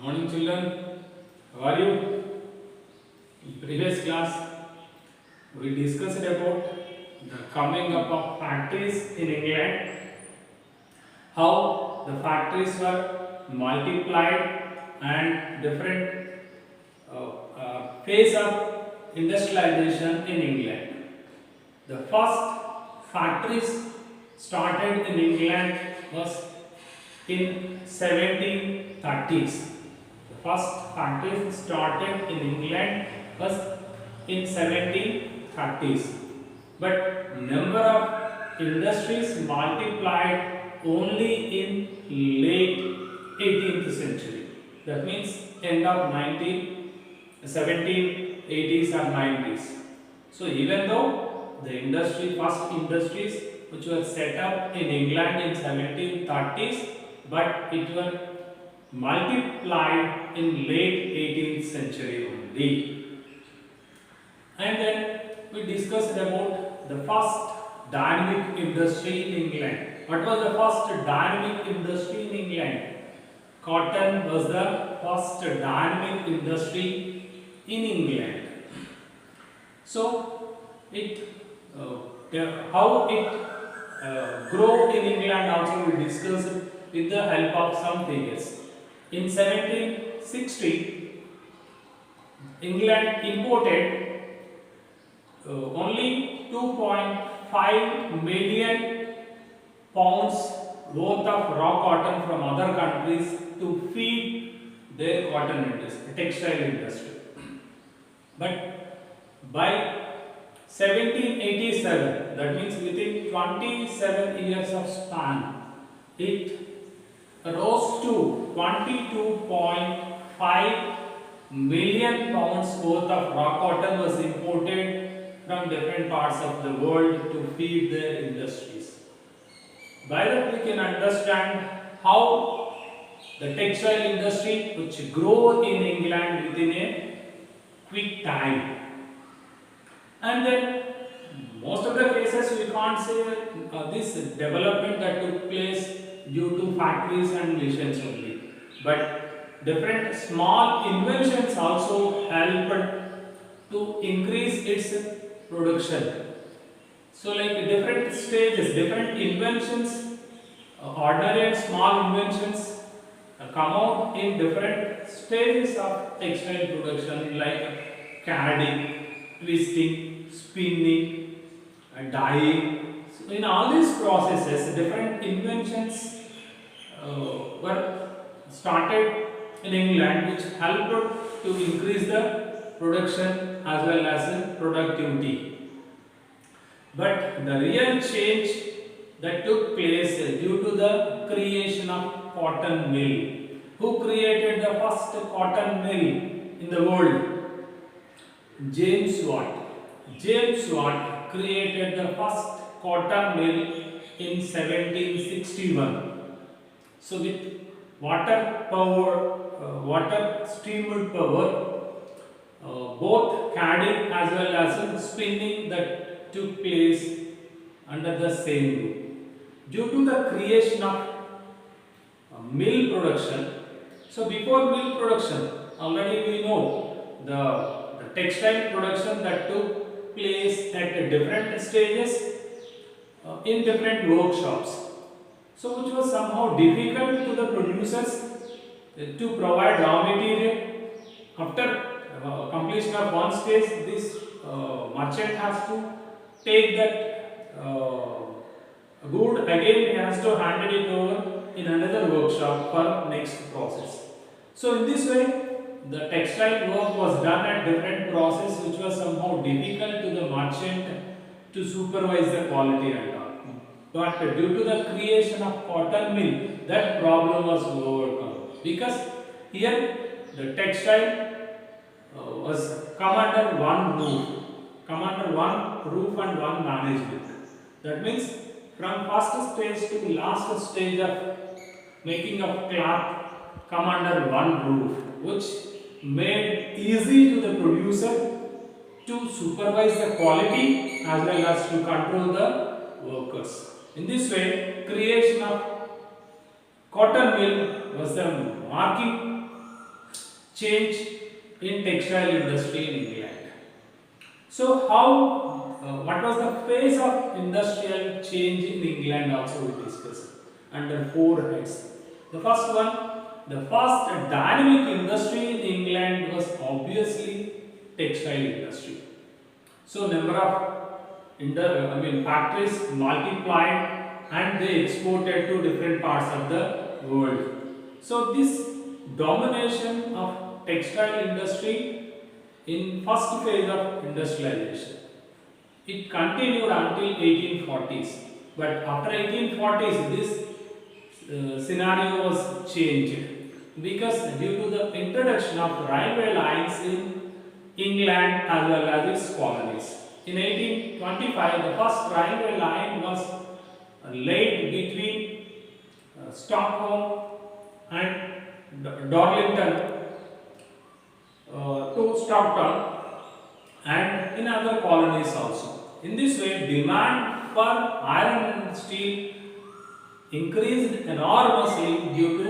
Morning children, how are you? In previous class, we discussed about the coming up of factories in England, how the factories were multiplied and different phase of industrialization in England. The first factories started in England was in 1730s. The first factories started in England was in 1730s. But number of industries multiplied only in late 18th century. That means end of 1780s or 90s. So even though the first industries which were set up in England in 1730s, but it were multiplied in late 18th century only. And then we discussed about the first dynamic industry in England. What was the first dynamic industry in England? Cotton was the first dynamic industry in England. So how it grew in England also we discussed with the help of some figures. In 1760, England imported only 2.5 million pounds worth of raw cotton from other countries to feed their cotton industry, textile industry. But by 1787, that means within 27 years of span, it rose to 22.5 million pounds worth of raw cotton was imported from different parts of the world to feed their industries. By that we can understand how the textile industry which grew in England within a quick time. And then most of the cases we can't say this development that took place due to factories and missions only. But different small inventions also helped to increase its production. So like different stages, different inventions, ordinary and small inventions come out in different stages of textile production like carding, twisting, spinning, dyeing. So in all these processes, different inventions were started in England which helped to increase the production as well as productivity. But the real change that took place due to the creation of cotton mill. Who created the first cotton mill in the world? James Watt. James Watt created the first cotton mill in 1761. So with water steamed power, both carding as well as spinning that took place under the same roof. Due to the creation of mill production, so before mill production, already we know the textile production that took place at different stages in different workshops. So which was somehow difficult to the producers to provide raw material. After completion of one stage, this merchant has to take that good again, he has to hand it over in another workshop for next process. So in this way, the textile work was done at different process which was somehow difficult to the merchant to supervise the quality and all. But due to the creation of cotton mill, that problem was overcome because here the textile was come under one roof and one management. That means from first stage to last stage of making of cloth come under one roof, which made easy to the producer to supervise the quality as well as to control the workers. In this way, creation of cotton mill was the marking change in textile industry in England. So how, what was the phase of industrial change in England also we discussed under four heads. The first one, the first dynamic industry in England was obviously textile industry. So number of factories multiplied and they exported to different parts of the world. So this domination of textile industry in first phase of industrialization, it continued until 1840s. But after 1840s, this scenario was changed because due to the introduction of railway lines in England as well as its colonies. In 1825, the first railway line was laid between Stockholm and Darlington to Stockton and in other colonies also. In this way, demand for iron and steel increased enormously due to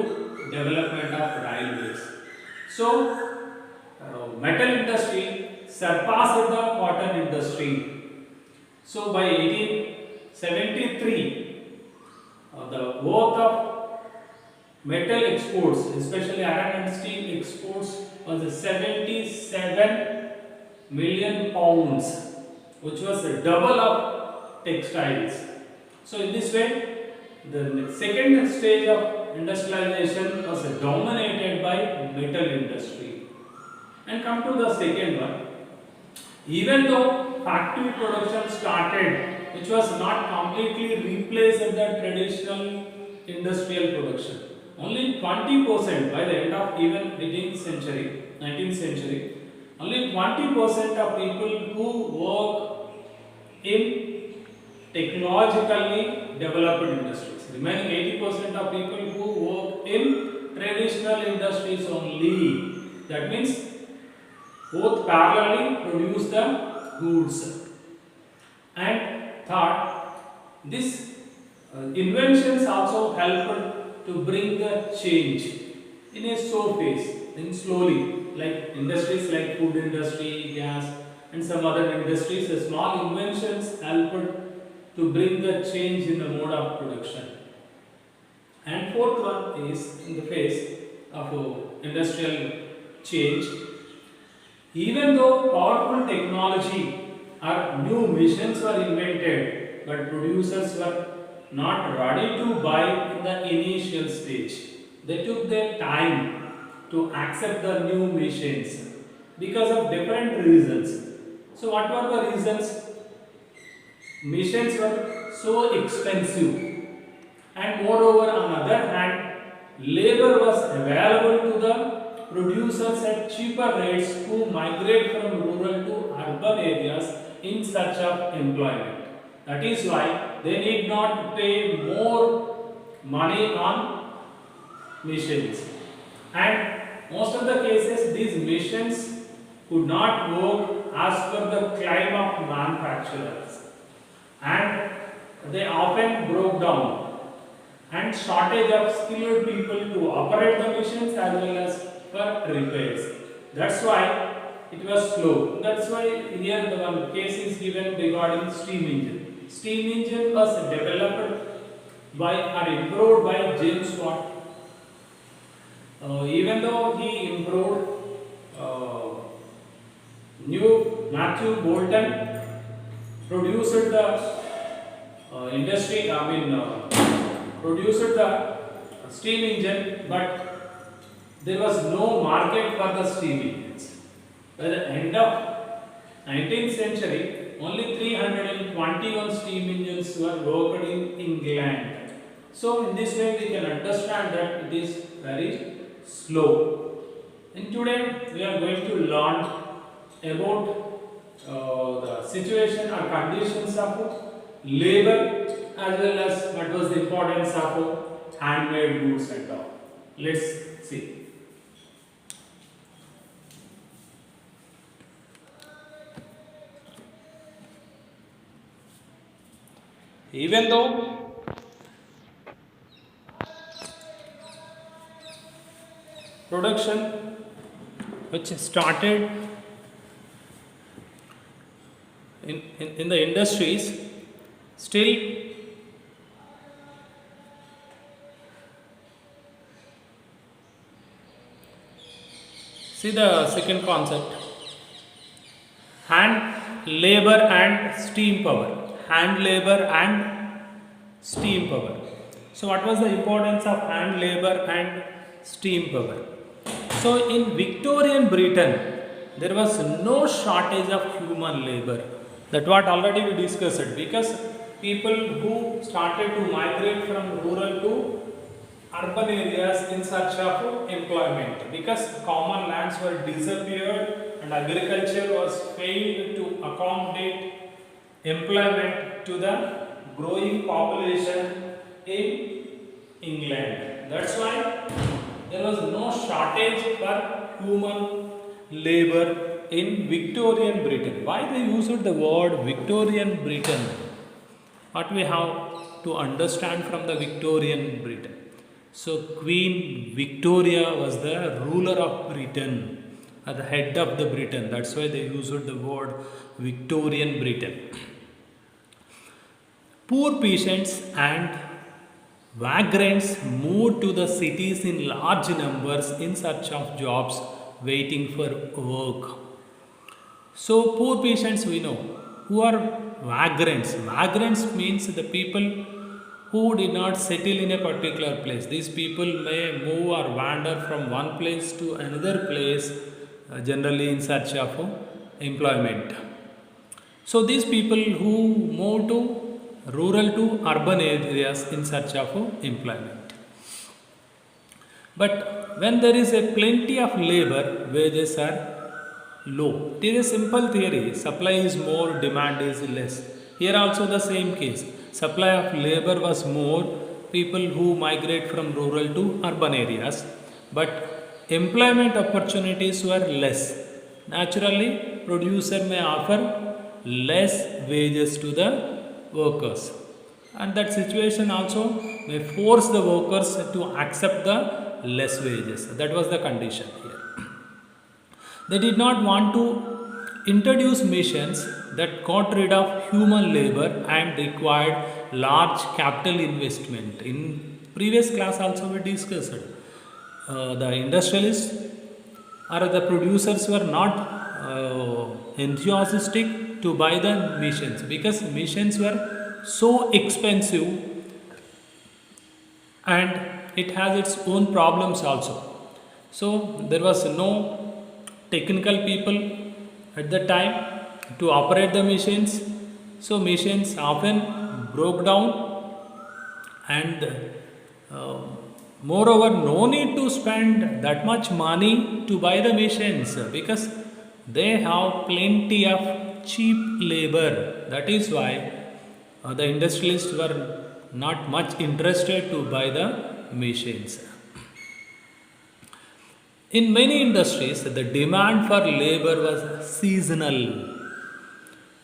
development of railways. So, metal industry surpassed the cotton industry. So, by 1873, the worth of metal exports, especially iron and steel exports, was 77 million pounds, which was the double of textiles. So, in this way, the second stage of industrialization was dominated by metal industry. And come to the second one. Even though factory production started, which was not completely replaced the traditional industrial production, only 20% by the end of even 18th century, 19th century, only 20% of people who work in technologically developed industries. Remaining 80% of people who work in traditional industries only. That means both parallelly produce the goods. And third, this inventions also helped to bring the change in a slow pace, in slowly, like industries like food industry, gas, and some other industries. The small inventions helped to bring the change in the mode of production. And fourth one is in the phase of industrial change. Even though powerful technology or new machines were invented, but producers were not ready to buy in the initial stage. They took their time to accept the new machines because of different reasons. So, what were the reasons? Machines were so expensive, and moreover, on the other hand, labor was available to the producers at cheaper rates who migrate from rural to urban areas in search of employment. That is why they need not pay more money on machines. And most of the cases, these machines could not work as per the claim of manufacturers, and they often broke down, and shortage of skilled people to operate the machines as well as for repairs. That's why it was slow. That's why here the one case is given regarding steam engine. Steam engine was developed by or improved by James Watt. Even though he improved, new Matthew Boulton produced the produced the steam engine, but there was no market for the steam engines. By the end of 19th century, only 321 steam engines were worked in England. So, in this way, we can understand that it is very slow. And today, we are going to learn about the situation or conditions of labor as well as what was the importance of handmade goods and all. Let's see. Even though production which started in the industries, still see the second concept, hand labor and steam power. Hand labor and steam power. So what was the importance of hand labor and steam power? So in Victorian Britain, there was no shortage of human labor. That what already we discussed, because people who started to migrate from rural to urban areas in search of employment, because common lands were disappeared and agriculture was failed to accommodate employment to the growing population in England. That's why there was no shortage for human labor in Victorian Britain. Why they used the word Victorian Britain? What we have to understand from the Victorian Britain. So Queen Victoria was the ruler of Britain, at the head of the Britain. That's why they used the word Victorian Britain. Poor peasants and vagrants moved to the cities in large numbers in search of jobs, waiting for work. So poor peasants we know. Who are vagrants? Vagrants means the people who did not settle in a particular place. These people may move or wander from one place to another place, generally in search of employment. So these people who move to rural to urban areas in search of employment. But when there is a plenty of labor, wages are low. It is a simple theory. Supply is more, demand is less. Here also the same case. Supply of labor was more, people who migrate from rural to urban areas, but employment opportunities were less. Naturally, producer may offer less wages to the workers, and that situation also may force the workers to accept the less wages. That was the condition here. They did not want to introduce machines that got rid of human labor and required large capital investment. In previous class also we discussed the industrialists or the producers were not enthusiastic to buy the machines, because machines were so expensive and it has its own problems also. So there was no technical people at the time to operate the machines. So machines often broke down, and moreover, no need to spend that much money to buy the machines, because they have plenty of cheap labor. That is why the industrialists were not much interested to buy the machines. In many industries, the demand for labor was seasonal.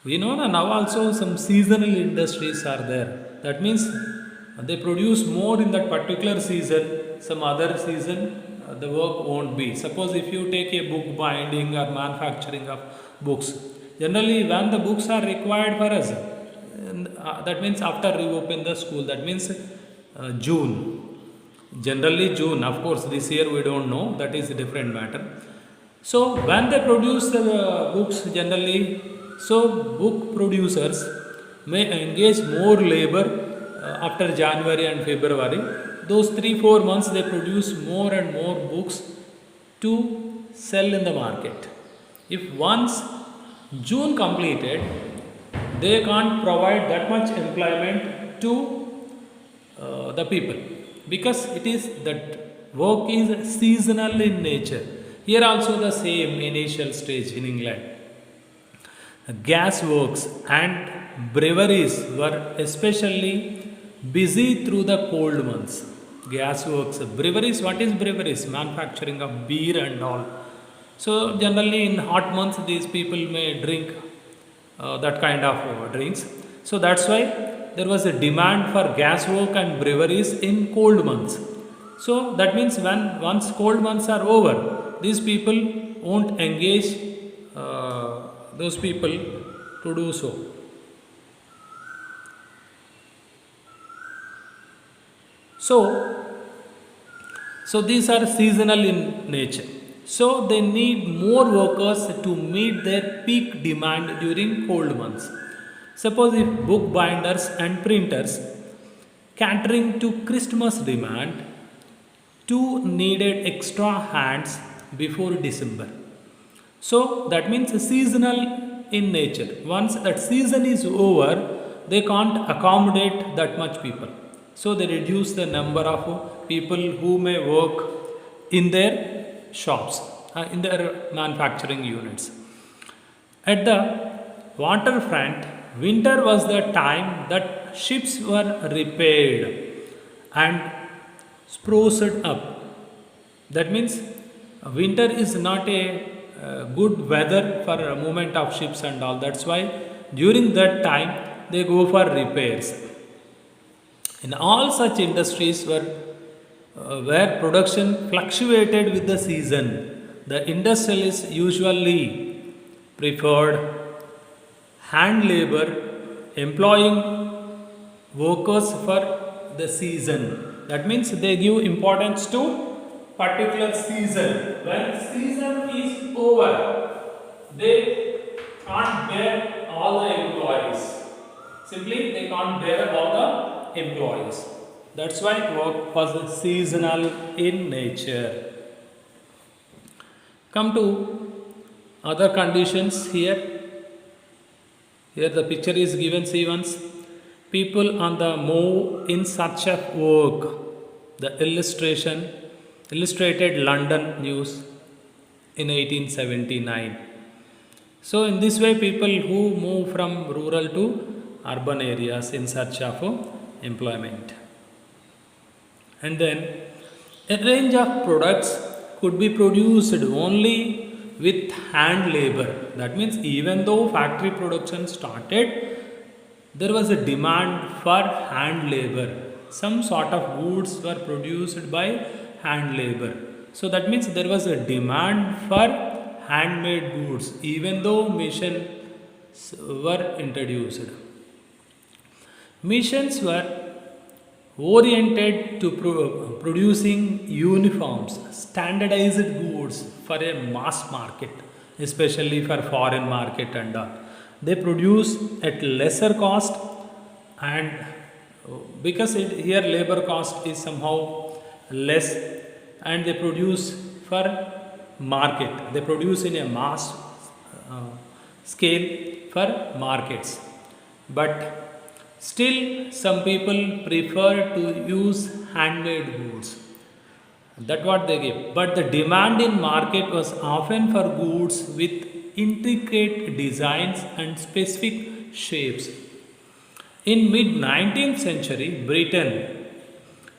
We know now also some seasonal industries are there. That means they produce more in that particular season, some other season the work won't be. Suppose if you take a book binding or manufacturing of books, generally when the books are required for us, that means after we open the school, that means June. Generally June, of course this year we don't know, that is a different matter. So when they produce the books generally, so book producers may engage more labor after January and February. Those 3-4 months they produce more and more books to sell in the market. If once June completed, they can't provide that much employment to the people, because it is that work is seasonal in nature. Here also the same initial stage in England. Gas works and breweries were especially busy through the cold months. Gas works, breweries, what is breweries? Manufacturing of beer and all. So generally in hot months these people may drink that kind of drinks. So that's why there was a demand for gas work and breweries in cold months. So that means when once cold months are over, these people won't engage those people to do so. So, so these are seasonal in nature. So they need more workers to meet their peak demand during cold months. Suppose if bookbinders and printers catering to Christmas demand, two needed extra hands before December. So that means seasonal in nature. Once that season is over, they can't accommodate that much people. So they reduce the number of people who may work in their shops, in their manufacturing units. At the waterfront, winter was the time that ships were repaired and spruced up. That means winter is not a good weather for a movement of ships and all. That's why during that time they go for repairs. In all such industries where production fluctuated with the season, the industrialists usually preferred hand labor, employing workers for the season. That means they give importance to particular season. When season is over, they can't bear all the employees. Simply, they can't bear all the employees. That's why work was seasonal in nature. Come to other conditions here. Here the picture is given. See once. People on the move in search of work. The illustrated London News in 1879. So in this way, people who move from rural to urban areas in search of employment. And then a range of products could be produced only with hand labor. That means even though factory production started, there was a demand for hand labor. Some sort of goods were produced by hand labor. So that means there was a demand for handmade goods even though machines were introduced. Machines were oriented to producing uniforms, standardized goods for a mass market, especially for foreign market and all. They produce at lesser cost, and because here labor cost is somehow less, and they produce for market. They produce in a mass scale for markets, but still some people prefer to use handmade goods. That's what they give. But the demand in market was often for goods with intricate designs and specific shapes. In mid 19th century, Britain,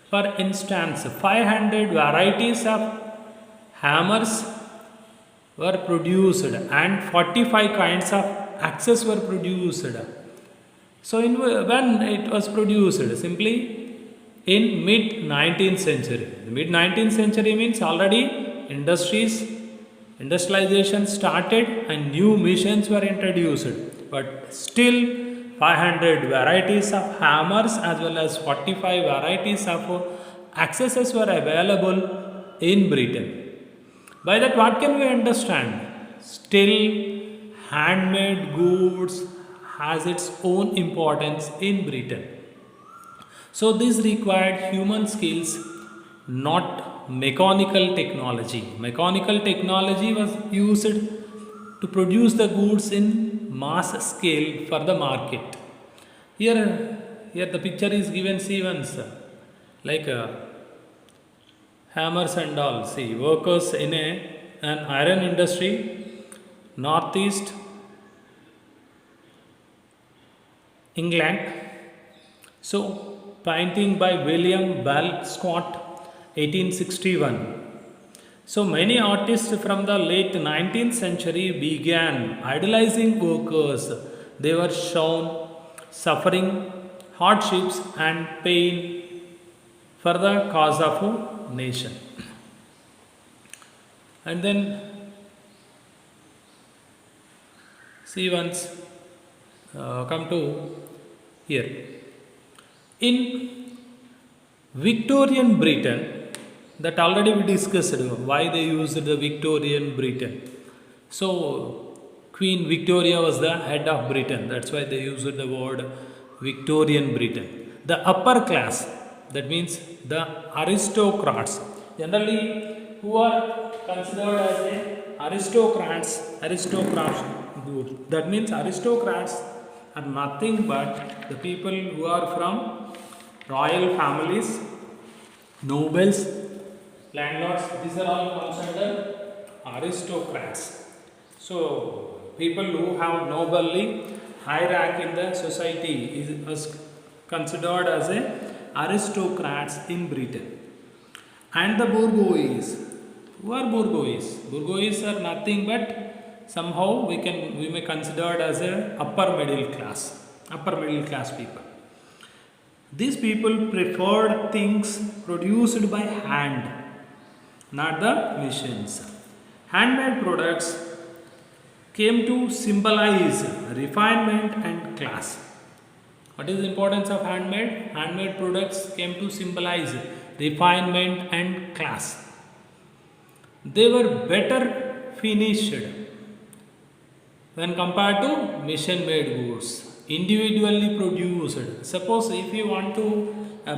for instance, 500 varieties of hammers were produced and 45 kinds of axes were produced. So when it was produced, simply in mid 19th century. The mid 19th century means already industrialization started and new machines were introduced. But still 500 varieties of hammers as well as 45 varieties of axes were available in Britain. By that what can we understand? Still handmade goods has its own importance in Britain. So this required human skills, not mechanical technology. Mechanical technology was used to produce the goods in mass scale for the market. Here the picture is given, see once, like hammers and all. See, workers in an iron industry, northeast England. So, painting by William Bell Scott, 1861. So many artists from the late 19th century began idolizing workers. They were shown suffering hardships and pain for the cause of a nation. And then See once, come to here. In Victorian Britain, that already we discussed why they used the Victorian Britain. So, Queen Victoria was the head of Britain. That's why they used the word Victorian Britain. The upper class, that means the aristocrats, generally who are considered as a aristocrats. Good. That means aristocrats are nothing but the people who are from royal families, nobles, landlords. These are all considered aristocrats. So, people who have nobly high rank in the society is considered as a aristocrats in Britain. And the bourgeois. Who are bourgeois? Bourgeois are nothing but somehow we may consider it as a upper middle class people. These people preferred things produced by hand, not the machines. Handmade products came to symbolize refinement and class. What is the importance of handmade? Handmade products came to symbolize refinement and class. They were better finished when compared to machine made goods, individually produced. Suppose if you want to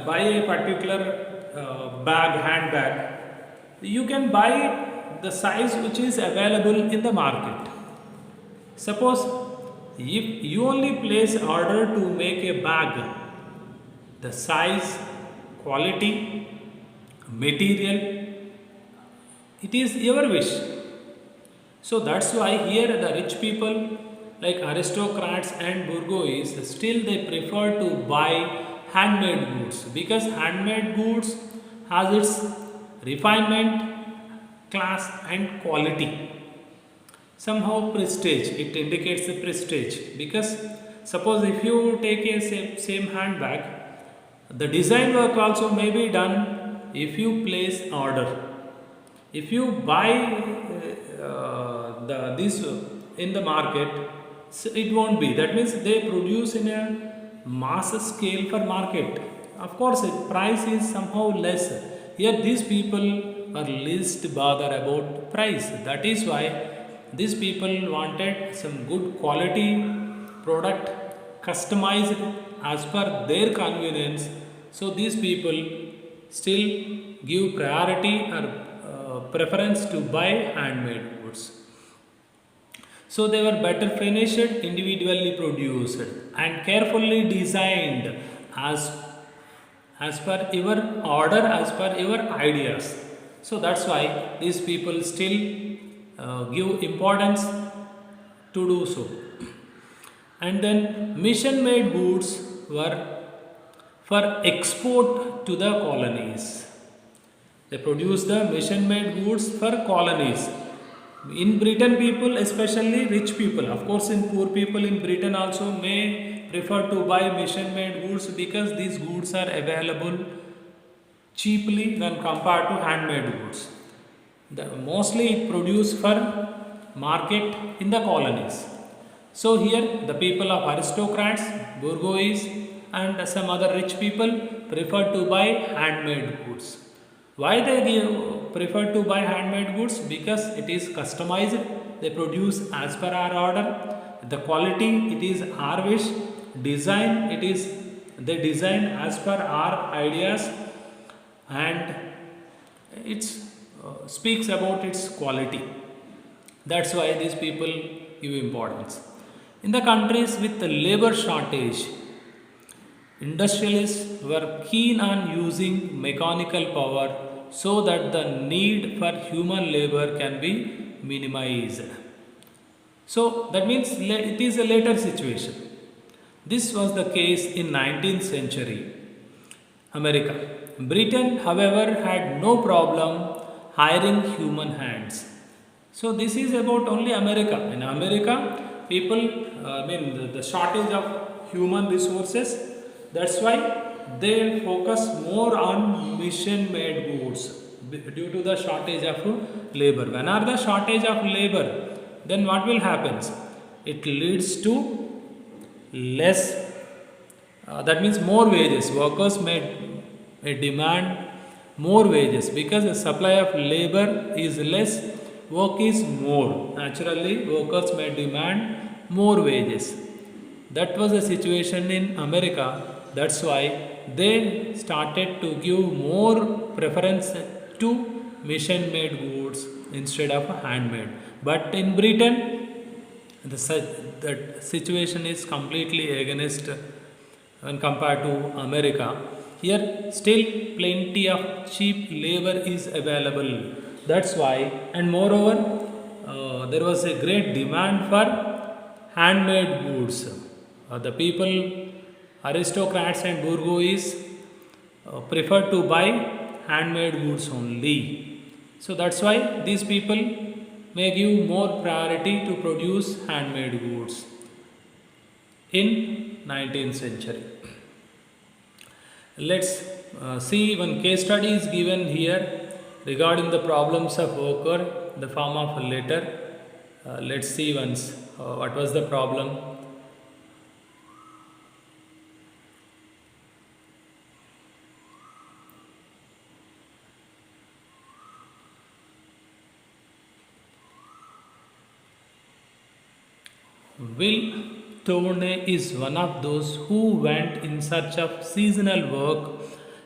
buy a particular handbag, you can buy the size which is available in the market. Suppose if you only place order to make a bag, the size, quality, material, it is your wish. So that's why here the rich people like aristocrats and bourgeois still they prefer to buy handmade goods because handmade goods has its refinement, class and quality. Somehow prestige, it indicates the prestige because suppose if you take a same handbag, the design work also may be done if you place order. If you buy this in the market, so it won't be. That means they produce in a mass scale for market. Of course, price is somehow less. Yet these people are least bother about price. That is why these people wanted some good quality product customized as per their convenience. So these people still give priority or preference to buy handmade goods. So they were better finished, individually produced, and carefully designed as per your order, as per your ideas. So that's why these people still give importance to do so. And then mission made goods were for export to the colonies. They produce the mission made goods for colonies. In Britain, people, especially rich people, of course, in poor people in Britain also may prefer to buy mission made goods because these goods are available cheaply when compared to handmade goods. Mostly it produced for market in the colonies. So here the people of aristocrats, bourgeois and some other rich people prefer to buy handmade goods. Why they prefer to buy handmade goods? Because it is customized, they produce as per our order, the quality it is our wish, design it is they design as per our ideas, and it speaks about its quality. That's why these people give importance. In the countries with the labor shortage, industrialists were keen on using mechanical power so that the need for human labor can be minimized. So that means it is a later situation. This was the case in 19th century America. Britain, however, had no problem hiring human hands. So this is about only America. In America, people, the shortage of human resources. That's why they focus more on mission made goods due to the shortage of labor. When are the shortage of labor, then what will happen? it leads to less, that means more wages. Workers may demand more wages because the supply of labor is less, work is more. Naturally, workers may demand more wages. That was the situation in America. That's why they started to give more preference to machine made goods instead of handmade. But in Britain, that situation is completely against when compared to America. Here, still plenty of cheap labor is available. That's why, and moreover, there was a great demand for handmade goods. The people, aristocrats and bourgeois, prefer to buy handmade goods only. So that's why these people may give more priority to produce handmade goods in 19th century. Let's see one case study is given here regarding the problems of worker, the form of a letter. Let's see once what was the problem. Will Tone is one of those who went in search of seasonal work,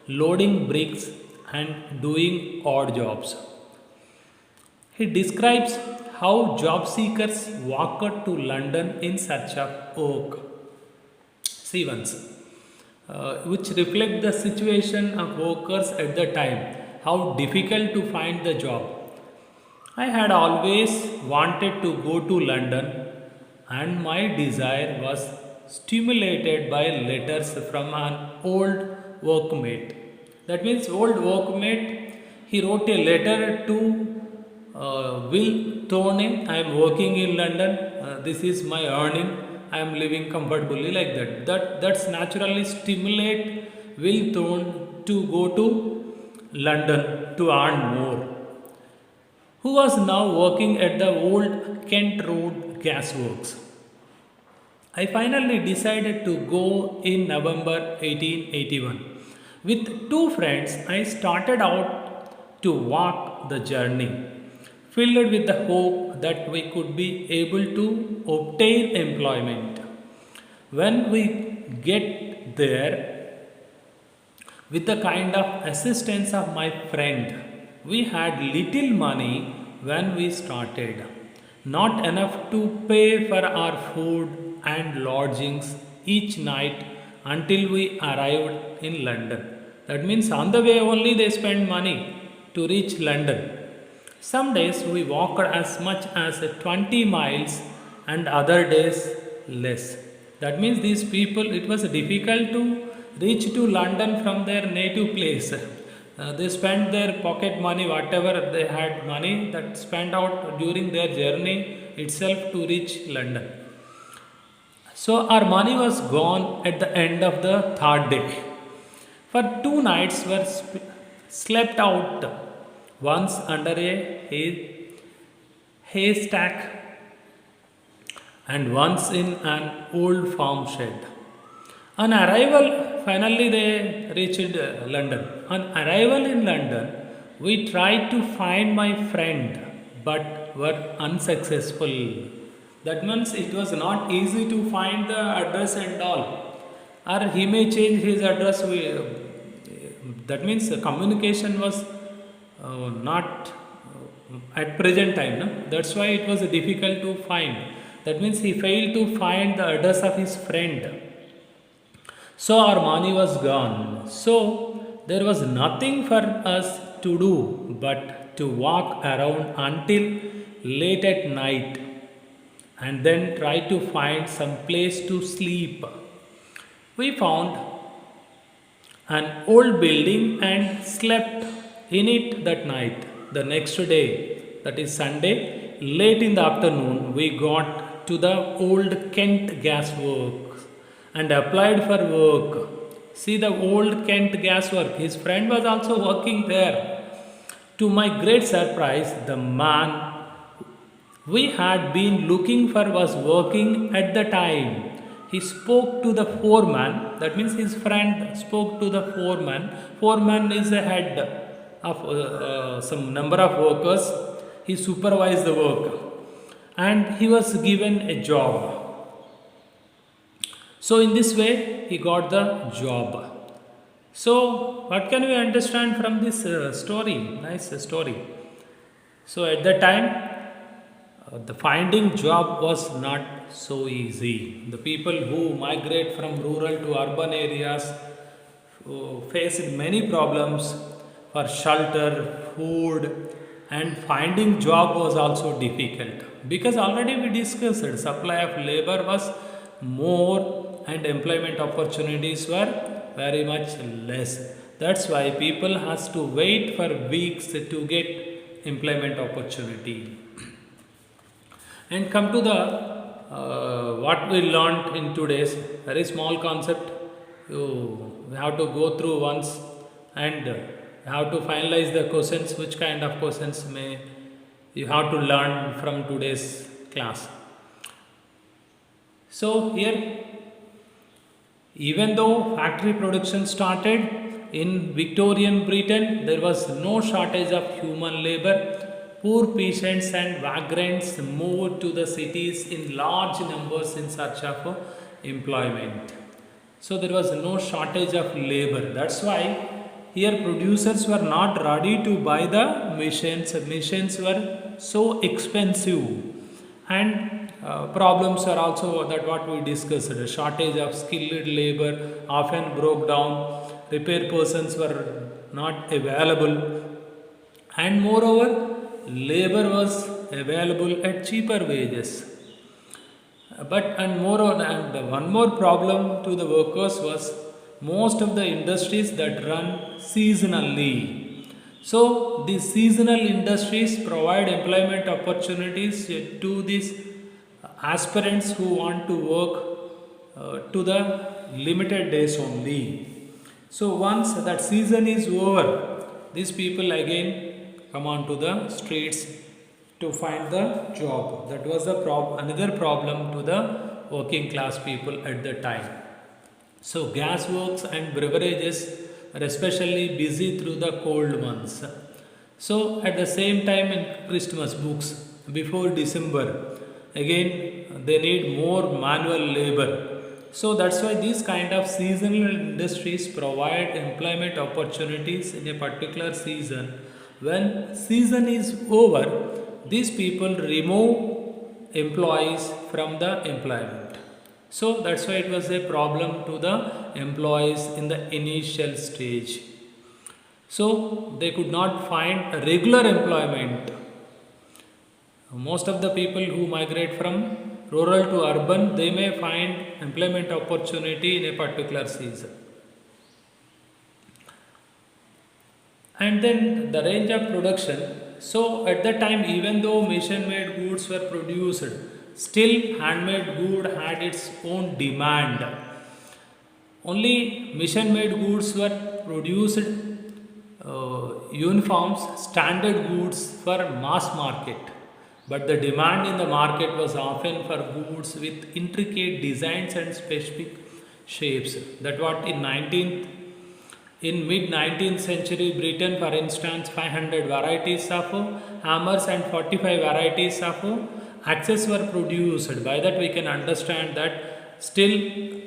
loading bricks and doing odd jobs. He describes how job seekers walked to London in search of work. See once, which reflect the situation of workers at the time, how difficult to find the job. I had always wanted to go to London, and my desire was stimulated by letters from an old workmate. That means, old workmate, he wrote a letter to Will Thorne. I am working in London. This is my earning. I am living comfortably like that. That's naturally stimulate Will Thorne to go to London to earn more, who was now working at the old Kent Road Gasworks. I finally decided to go in November 1881. With two friends, I started out to walk the journey, filled with the hope that we could be able to obtain employment. When we get there, with the kind of assistance of my friend, we had little money when we started, not enough to pay for our food and lodgings each night until we arrived in London. That means on the way only they spend money to reach London. Some days we walked as much as 20 miles and other days less. That means these people, it was difficult to reach to London from their native place. They spent their pocket money, whatever they had money that spent out during their journey itself to reach London. So our money was gone at the end of the third day. For 2 nights were slept out, once under a haystack and once in an old farm shed. On arrival, finally they reached London. On arrival in London, we tried to find my friend but were unsuccessful. That means it was not easy to find the address and all. Or he may change his address. That means the communication was not at present time. No? That's why it was difficult to find. That means he failed to find the address of his friend. So our money was gone. So there was nothing for us to do but to walk around until late at night and then try to find some place to sleep. We found an old building and slept in it that night. The next day, that is Sunday, late in the afternoon, we got to the old Kent gas works and applied for work. See the old Kent gas work. His friend was also working there. To my great surprise, the man we had been looking for was working at the time. He spoke to the foreman, that means his friend spoke to the foreman. Foreman is the head of some number of workers. He supervised the work and he was given a job. So, in this way, he got the job. So, what can we understand from this story? Nice story. So, at the time, the finding job was not so easy. The people who migrate from rural to urban areas faced many problems for shelter, food, and finding job was also difficult because already we discussed supply of labor was more and employment opportunities were very much less. That's why people has to wait for weeks to get employment opportunity. And come to the what we learned in today's very small concept. You have to go through once and have to finalize the questions. Which kind of questions may you have to learn from today's class? So here, even though factory production started in Victorian Britain, there was no shortage of human labor. Poor peasants and vagrants moved to the cities in large numbers in search of employment. So there was no shortage of labor. That's why here producers were not ready to buy the machines. Machines were so expensive, and problems are also that what we discussed. A shortage of skilled labor often broke down. Repair persons were not available, and moreover, labor was available at cheaper wages. But and more on and one more problem to the workers was most of the industries that run seasonally. So these seasonal industries provide employment opportunities to these aspirants who want to work to the limited days only. So once that season is over, these people again come on to the streets to find the job. That was the another problem to the working class people at the time. So gas works and beverages are especially busy through the cold months. So at the same time in Christmas books before December, again they need more manual labor. So that's why these kind of seasonal industries provide employment opportunities in a particular season. When season is over, these people remove employees from the employment. So that's why it was a problem to the employees in the initial stage. So they could not find a regular employment. Most of the people who migrate from rural to urban, they may find employment opportunity in a particular season. And then the range of production. So at that time, even though machine made goods were produced, still handmade good had its own demand. Only machine made goods were produced, uniforms, standard goods for mass market. But the demand in the market was often for goods with intricate designs and specific shapes. That what in mid 19th century Britain, for instance, 500 varieties of hammers and 45 varieties of axes were produced. By that we can understand that still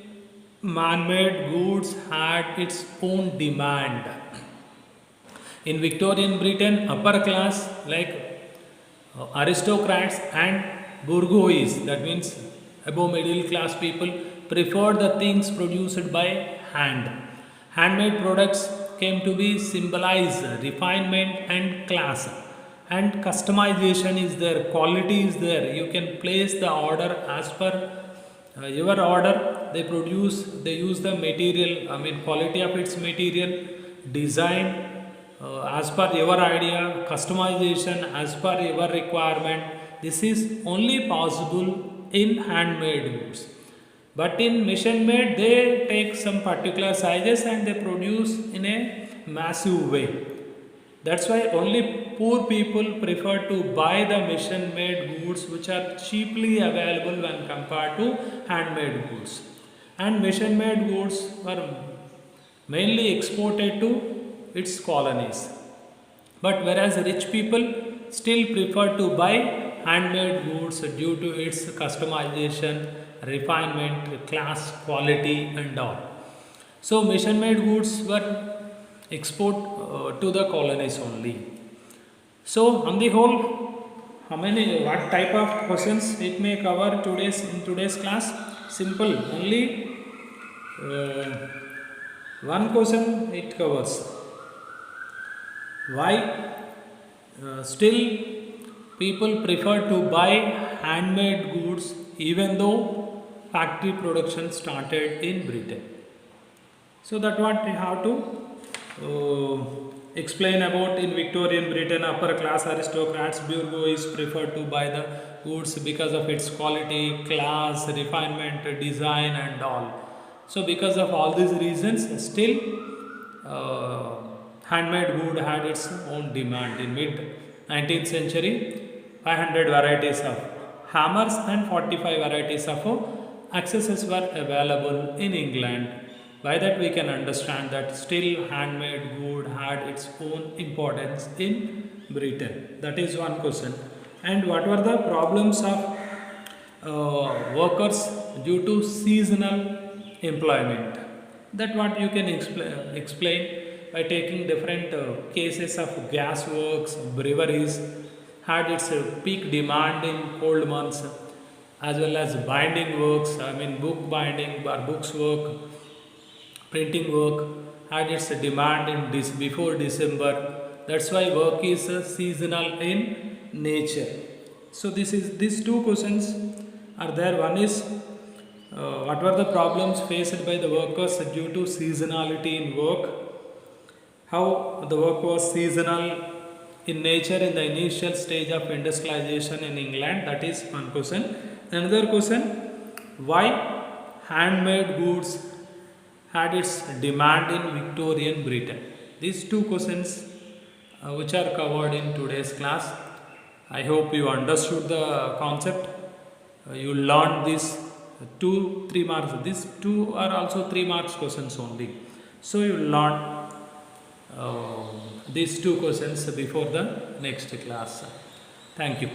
man-made goods had its own demand. In Victorian Britain, upper class like aristocrats and bourgeois, that means above middle class people, preferred the things produced by hand. Handmade products came to be symbolize refinement and class, and customization is there, quality is there. You can place the order as per your order. They use the material, I mean quality of its material, design as per your idea, customization as per your requirement. This is only possible in handmade goods. But in machine made, they take some particular sizes and they produce in a massive way. That's why only poor people prefer to buy the machine made goods which are cheaply available when compared to handmade goods. And machine made goods were mainly exported to its colonies. But whereas rich people still prefer to buy handmade goods due to its customization, refinement, class, quality, and all. So mission made goods were export to the colonies only. So on the whole, what type of questions it may cover in today's class? Simple, only uh, one question it covers. Why still people prefer to buy handmade goods even though factory production started in Britain? So that what we have to explain about. In Victorian Britain, upper class aristocrats, bourgeois preferred to buy the goods because of its quality, class, refinement, design, and all. So because of all these reasons, still uh, handmade wood had its own demand. In mid 19th century, 500 varieties of hammers and 45 varieties of accessories were available in England. By that we can understand that still handmade wood had its own importance in Britain. That is one question. And what were the problems of workers due to seasonal employment? That what you can explain by taking different cases of gas works, breweries had its peak demand in cold months, as well as binding works, I mean book binding or books work, printing work had its demand in this before December. That's why work is seasonal in nature. So these two questions are there. One is what were the problems faced by the workers due to seasonality in work? How the work was seasonal in nature in the initial stage of industrialization in England? That is one question. Another question: why handmade goods had its demand in Victorian Britain? These two questions which are covered in today's class. I hope you understood the concept. You learned these 2 3 marks. These two are also 3 marks questions only. So you learn these two questions before the next class. Thank you.